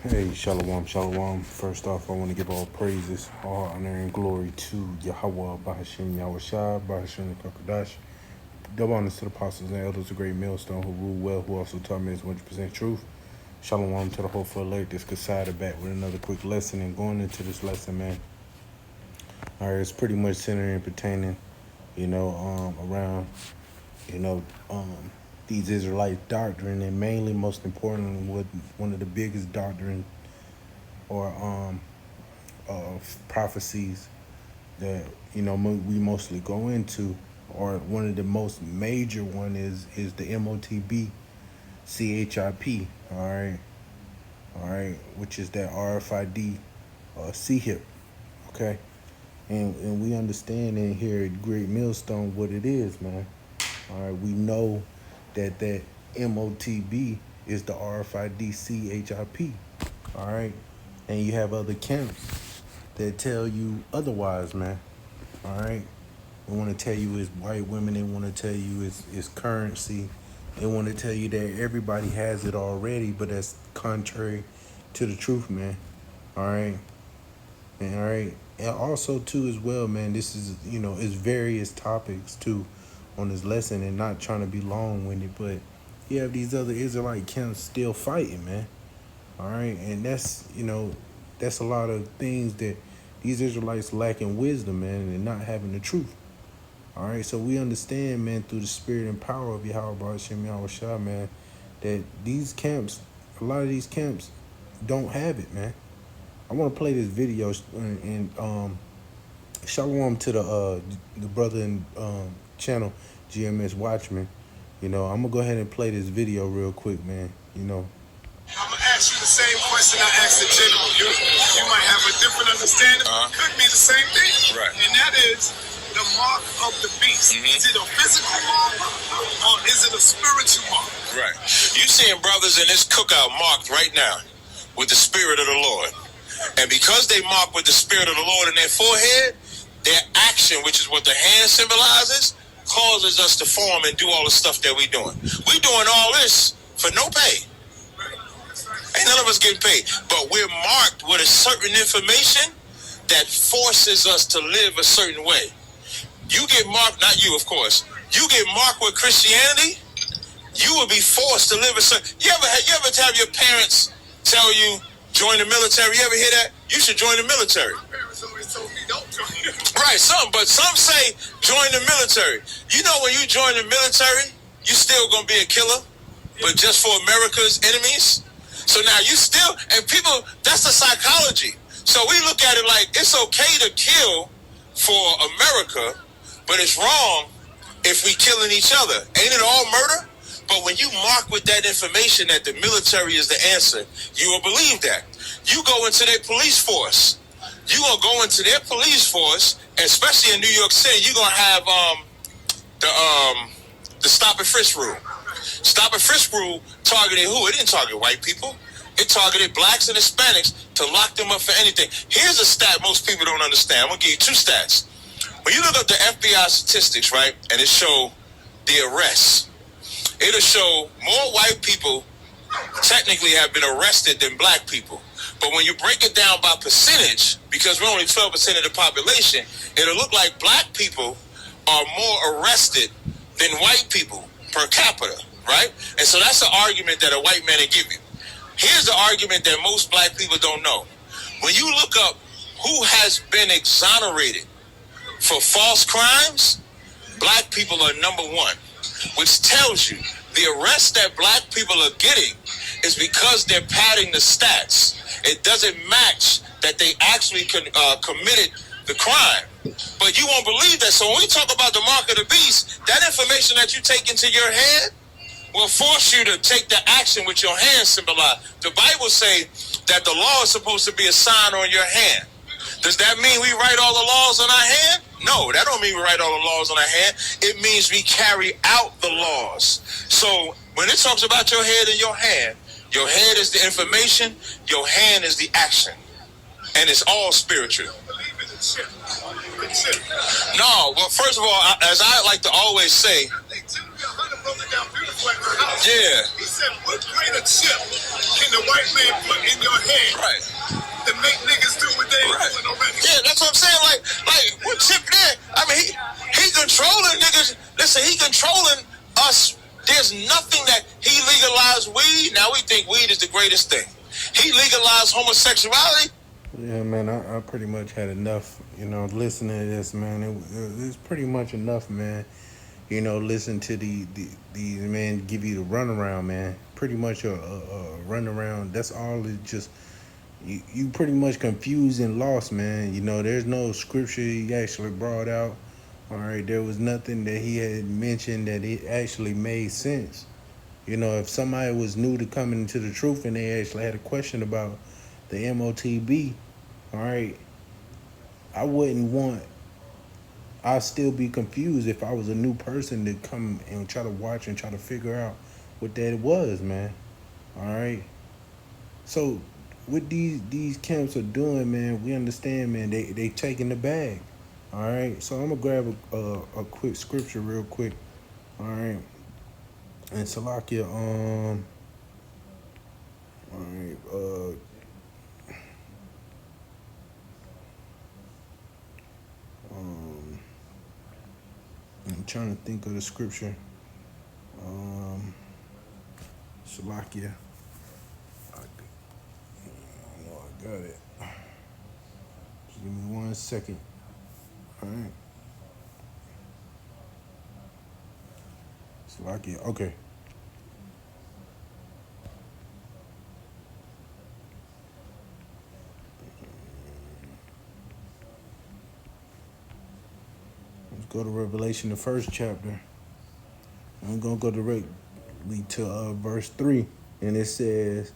Hey, shalom, shalom. First off, I want to give all praises, all honor, and glory to Yahweh, Bahashim, Yahushua, Bahashim, Kakadash. Double honors to the apostles and elders of Great Millstone who rule well, who also taught me is 100% truth. Shalom to the hopeful elect. This Kasada back with another quick lesson. And going into this lesson, man, all right, it's pretty much centering and pertaining, around, you know, these Israelite doctrine, and mainly, most importantly, what one of the biggest doctrine or prophecies that we mostly go into, or one of the most major one is the MOTB CHIP. All right, which is that RFID CHIP. Okay, and we understand in here at Great Millstone what it is, man. All right, we know that MOTB is the RFID CHIP. All right, and you have other camps that tell you otherwise, man. All right, they want to tell you it's white women. They want to tell you it's currency. They want to tell you that everybody has it already, but that's contrary to the truth, man. All right, and also too as well, man. This is it's various topics too on this lesson, and not trying to be long-winded, but you have these other Israelite camps still fighting, man. All right, and that's a lot of things that these Israelites lack in wisdom, man, and not having the truth. All right, so we understand, man, through the spirit and power of Yahweh Hashem Yahushua, man, that these camps, a lot of these camps, don't have it, man. I want to play this video and shalom to the brother in channel GMS Watchman. I'm gonna go ahead and play this video real quick, man. I'm gonna ask you the same question I asked the general. You might have a different understanding. Could be the same thing, right? And that is the mark of the beast. Is it a physical mark or is it a spiritual mark? Right. You seeing brothers in this cookout marked right now with the spirit of the Lord, and because they mark with the spirit of the Lord in their forehead, their action, which is what the hand symbolizes, causes us to form and do all the stuff that we're doing. We're doing all this for no pay. Ain't none of us getting paid. But we're marked with a certain information that forces us to live a certain way. You get marked, not you, of course. You get marked with Christianity, you will be forced to live a certain... You ever have your parents tell you, join the military? You ever hear that? You should join the military. My parents always told me don't join. Right, but some say join the military. You know, when you join the military, you still gonna be a killer, but just for America's enemies. So now you still, and people, that's the psychology. So we look at it like it's okay to kill for America, but it's wrong if we killing each other. Ain't it all murder? But when you mark with that information that the military is the answer, you will believe that. You go into their police force. You gonna go into their police force, especially in New York City. You gonna have the stop and frisk rule. Stop and frisk rule targeted who? It didn't target white people. It targeted blacks and Hispanics to lock them up for anything. Here's a stat most people don't understand. I'm gonna give you two stats. When you look up the FBI statistics, right, and it show the arrests, it'll show more white people technically have been arrested than black people. But when you break it down by percentage, because we're only 12% of the population, it'll look like black people are more arrested than white people per capita, right? And so that's the argument that a white man will give you. Here's the argument that most black people don't know. When you look up who has been exonerated for false crimes, black people are number one, which tells you the arrests that black people are getting is because they're padding the stats. It doesn't match that they actually committed the crime. But you won't believe that. So when we talk about the mark of the beast, that information that you take into your head will force you to take the action with your hand symbolized. The Bible say that the law is supposed to be a sign on your hand. Does that mean we write all the laws on our hand? No, that don't mean we write all the laws on our hand. It means we carry out the laws. So when it talks about your head and your hand is the information, your hand is the action. And it's all spiritual. No, well, first of all, as I like to always say, Yeah. He said, what greater chip can the white man put in your hand? Right. To make niggas do what they ain't doing already. Yeah, that's what I'm saying. Like what chip there? I mean, he controlling niggas. Listen, he controlling us. There's nothing that he legalized weed. Now we think weed is the greatest thing. He legalized homosexuality. Yeah, man, I pretty much had enough, listening to this, man. It's pretty much enough, man. Listen to these men give you the runaround, man. Pretty much a runaround. That's all. It just you pretty much confused and lost, man. There's no scripture he actually brought out. All right, there was nothing that he had mentioned that it actually made sense. If somebody was new to coming into the truth and they actually had a question about the MOTB, all right, I wouldn't want. I'd still be confused if I was a new person to come and try to watch and try to figure out what that was, man. All right. So what these camps are doing, man, we understand, man. They taking the bag. All right. So I'm gonna grab a quick scripture real quick. All right. And Salakia, all right, I'm trying to think of the scripture. Salakia. I know I got it. Just give me 1 second. All right. Salakia. Okay. Let's go to Revelation, the first chapter. I'm going to go directly to verse 3. And it says,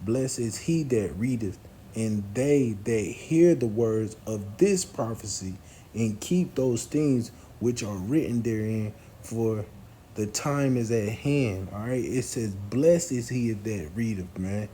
blessed is he that readeth, and they that hear the words of this prophecy, and keep those things which are written therein, for the time is at hand. All right. It says, blessed is he that readeth, man.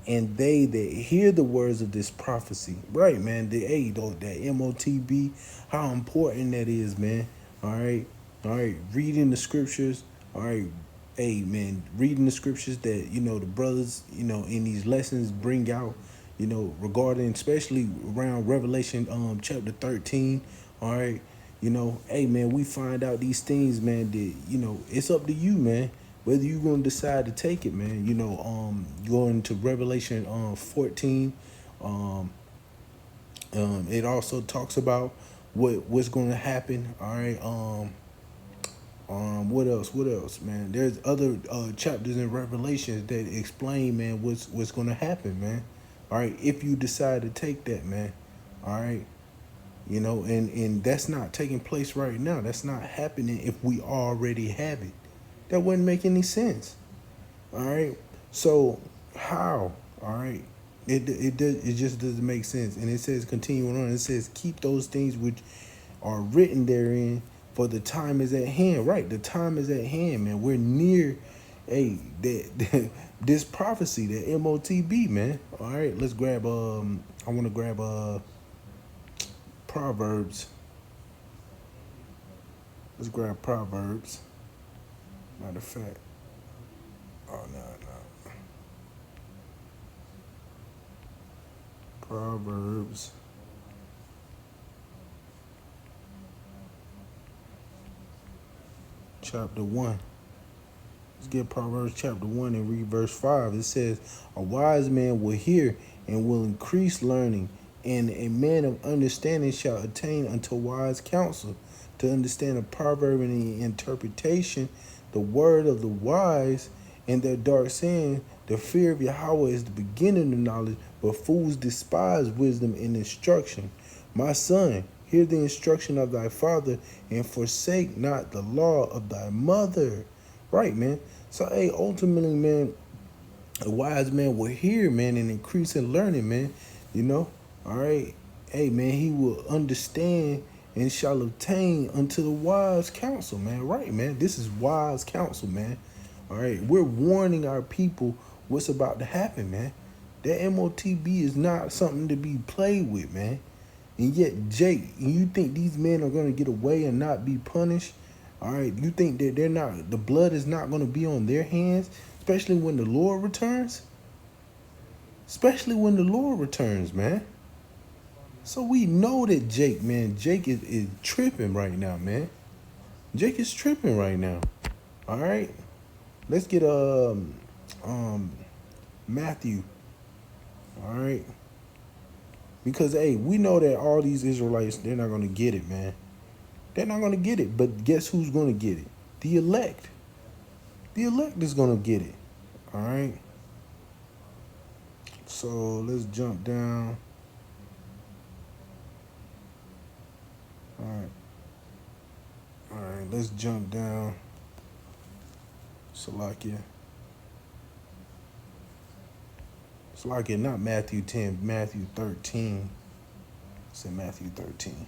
And they that hear the words of this prophecy. Right, man. That MOTB, how important that is, man. All right. All right. Reading the scriptures. All right. Hey, man, reading the scriptures that, the brothers, in these lessons bring out, regarding, especially around Revelation chapter 13. All right. Hey, man, we find out these things, man, that, it's up to you, man. Whether you're going to decide to take it, man. Going to Revelation 14. It also talks about what's going to happen. All right. What else, man? There's other chapters in Revelations that explain, man, what's going to happen, man. All right. If you decide to take that, man. All right. And that's not taking place right now. That's not happening if we already have it. That wouldn't make any sense. All right. So how? All right. It just doesn't make sense. And it says, continuing on, it says, keep those things which are written therein, for the time is at hand. Right. The time is at hand, man. We're near this prophecy, the MOTB, man. All right. Let's grab I want to grab Proverbs. Let's grab Proverbs. Matter of fact. Oh, no. Proverbs. Chapter 1. Let's get Proverbs chapter 1 and read verse 5. It says, a wise man will hear and will increase learning, and a man of understanding shall attain unto wise counsel. To understand a proverb and the interpretation, the word of the wise, and their dark saying, the fear of Yahweh is the beginning of knowledge, but fools despise wisdom and instruction. My son, hear the instruction of thy father, and forsake not the law of thy mother. Right, man. So, hey, ultimately, man, a wise man will hear, man, and increase in learning, man. All right. Hey, man, he will understand and shall obtain unto the wise counsel, man. Right, man. This is wise counsel, man. All right. We're warning our people what's about to happen, man. That MOTB is not something to be played with, man. And yet, Jake, you think these men are going to get away and not be punished? All right, you think that the blood is not going to be on their hands, especially when the Lord returns? Especially when the Lord returns, man. So we know that Jake is tripping right now, man. Jake is tripping right now. All right, let's get Matthew. All right, because hey, we know that all these Israelites, they're not gonna get it, man. They're not gonna get it. But guess who's gonna get it? The elect. The elect is gonna get it. All right. So let's jump down. All right. All right. Let's jump down. Salakia. Salakia, not Matthew 10, Matthew 13. It's in Matthew 13.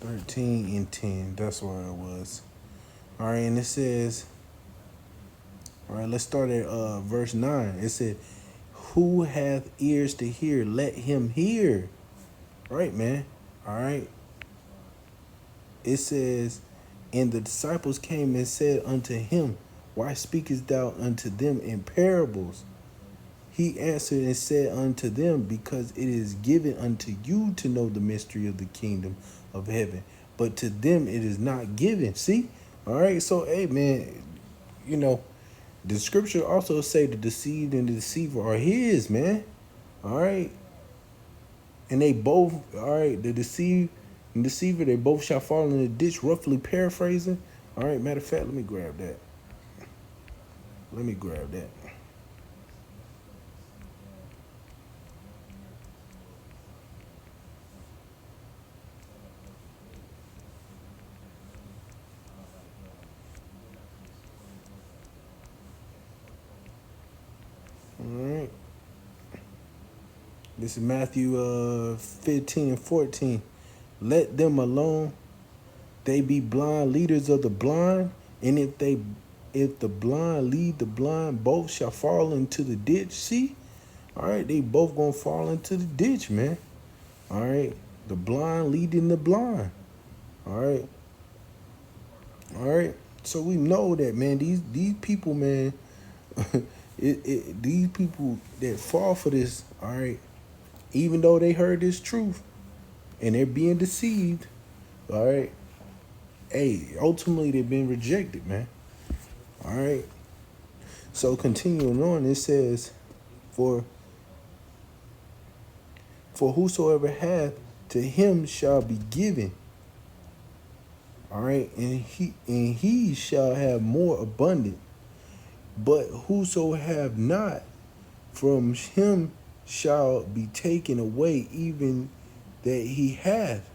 13 and 10. That's where it was. All right, and it says, all right, let's start at verse 9. It said, who hath ears to hear, let him hear. All right, man. All right. It says, and the disciples came and said unto him, why speakest thou unto them in parables? He answered and said unto them, because it is given unto you to know the mystery of the kingdom of heaven, but to them it is not given. See? All right. So, hey, man, you know, the scripture also say the deceived and the deceiver are his, man. All right. And they both, all right, the deceived and deceiver, they both shall fall in the ditch, roughly paraphrasing. All right. Matter of fact, let me grab that. Let me grab that. All right. This is Matthew 15 and 14. Let them alone. They be blind leaders of the blind. And if the blind lead the blind, both shall fall into the ditch. See? All right. They both going to fall into the ditch, man. All right. The blind leading the blind. All right. All right. So we know that, man, these people, man, these people that fall for this, all right, even though they heard this truth and they're being deceived, all right, hey, ultimately they've been rejected, man. All right. So continuing on, it says, for whosoever hath, to him shall be given. All right, and he shall have more abundant. But whoso have not, from him shall be taken away even that he hath.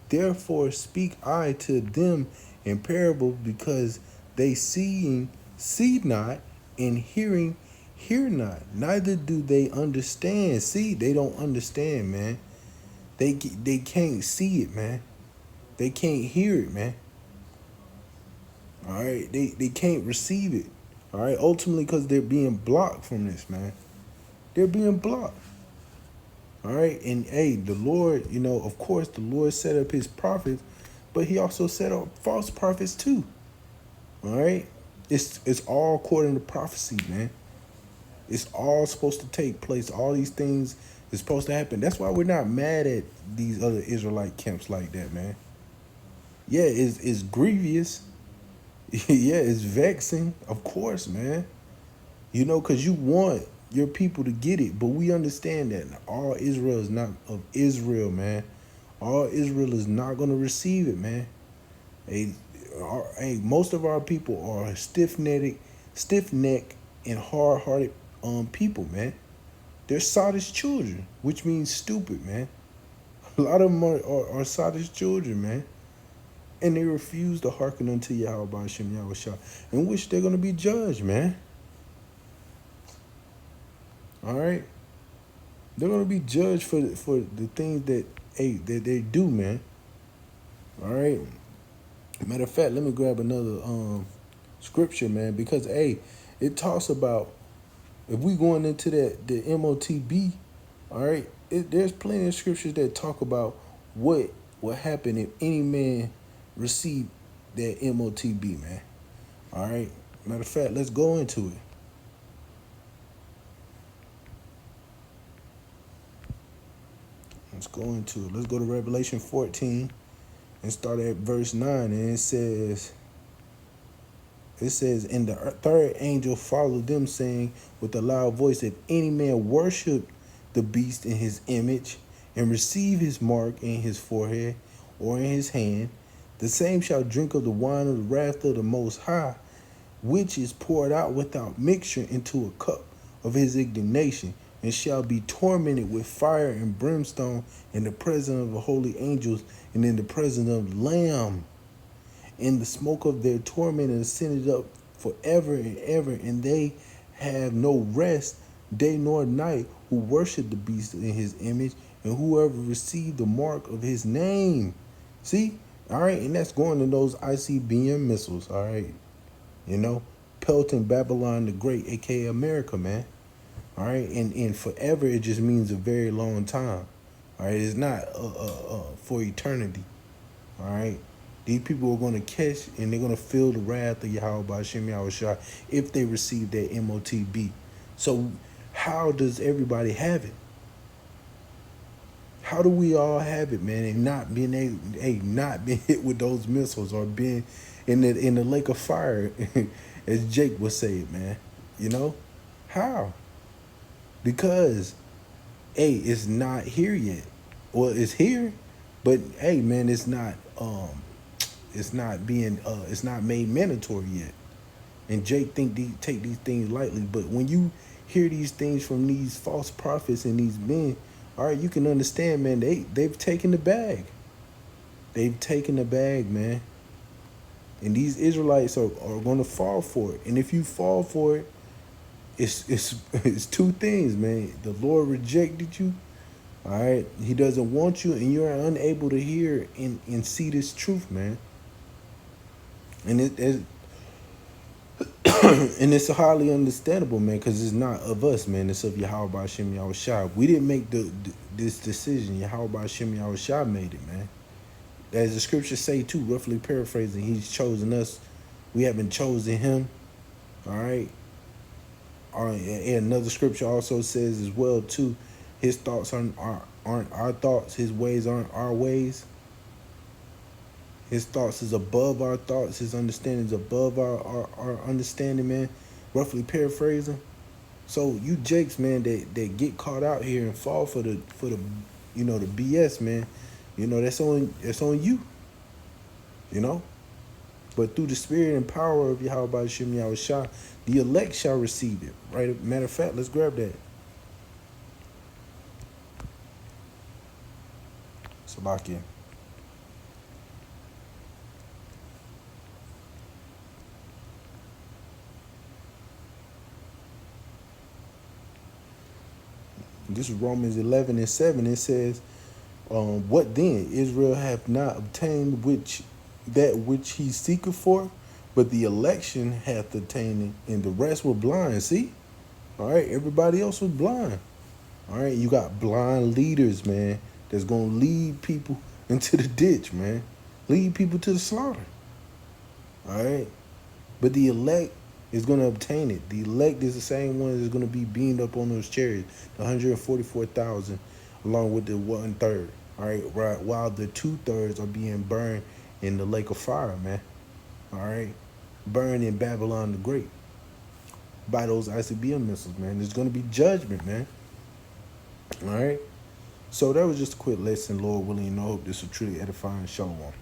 Therefore speak I to them in parables, because they seeing see not, and hearing hear not, neither do they understand. See, they don't understand, man. They can't see it, man. They can't hear it, man. All right, they can't receive it. All right, ultimately because they're being blocked from this, man. They're being blocked. All right, and hey, the Lord, you know, of course, the Lord set up his prophets, but he also set up false prophets too. All right, it's all according to prophecy, man. It's all supposed to take place. All these things is supposed to happen. That's why we're not mad at these other Israelite camps like that, man. Yeah, it's grievous. Yeah, it's vexing, of course, man. You know, because you want your people to get it, but we understand that all Israel is not of Israel, man. All Israel is not going to receive it, man. Hey, most of our people are stiff-necked, and hard-hearted people, man. They're sottish children, which means stupid, man. A lot of them are sottish children, man. And they refuse to hearken unto Yahweh Hashem Yahushua, in which they're going to be judged, man. All right? They're going to be judged for the things that they do, man. All right? Matter of fact, let me grab another scripture, man, because, hey, it talks about, if we going into the MOTB, all right, there's plenty of scriptures that talk about what would happen if any man received that MOTB, man. All right. Matter of fact, let's go into it. Let's go into it. Let's go to Revelation 14 and start at verse 9. And it says, and the third angel followed them, saying with a loud voice, if any man worship the beast in his image and receive his mark in his forehead or in his hand, the same shall drink of the wine of the wrath of the Most High, which is poured out without mixture into a cup of his indignation, and shall be tormented with fire and brimstone in the presence of the holy angels and in the presence of the Lamb. And the smoke of their torment is ascended up forever and ever, and they have no rest day nor night who worship the beast in his image, and whoever received the mark of his name. See? All right, and that's going to those ICBM missiles, all right? You know, pelting Babylon the Great, aka America, man. All right, and forever, it just means a very long time. All right, it's not for eternity. All right, these people are going to catch and they're going to feel the wrath of Yahweh B'Shem Yahushua if they receive that MOTB. So how does everybody have it? How do we all have it, man, and not being not being hit with those missiles or being in the lake of fire, as Jake would say it, man? You know, how? Because, it's not here yet. Well, it's here, but hey, man, it's not made mandatory yet. And Jake take these things lightly, but when you hear these things from these false prophets and these men, all right, you can understand, man. They've taken the bag. They've taken the bag, man. And these Israelites are going to fall for it. And if you fall for it, it's two things, man. The Lord rejected you. All right, he doesn't want you, and you're unable to hear and see this truth, man. And and it's highly understandable, man, because it's not of us, man. It's of Yahweh B'Shem Yahushua. We didn't make this decision. Yahweh B'Shem Yahushua made it, man. As the scriptures say, too, roughly paraphrasing, he's chosen us. We haven't chosen him. All right. And another scripture also says as well, too, his thoughts aren't our thoughts. His ways aren't our ways. His thoughts is above our thoughts. His understanding is above our understanding, man. Roughly paraphrasing. So you Jakes, man, that get caught out here and fall for the the BS, man. You know, that's on you. You know? But through the spirit and power of Yahweh B'Shem Yahushua, the elect shall receive it. Right? Matter of fact, let's grab that. Salakia. This is Romans 11:7. It says, what then? Israel hath not obtained that which he seeketh for, but the election hath attained it, and the rest were blind. See? All right, everybody else was blind. All right, you got blind leaders, man, that's going to lead people into the ditch, man. Lead people to the slaughter. All right? But the elect is going to obtain it. The elect is the same one that's going to be beamed up on those chariots, the 144,000, along with the 1/3. All right, while the 2/3 are being burned in the lake of fire, man. All right, burned in Babylon the Great by those ICBM missiles, man. There's going to be judgment, man. All right. So that was just a quick lesson, Lord willing. I hope this will truly edify and shalom.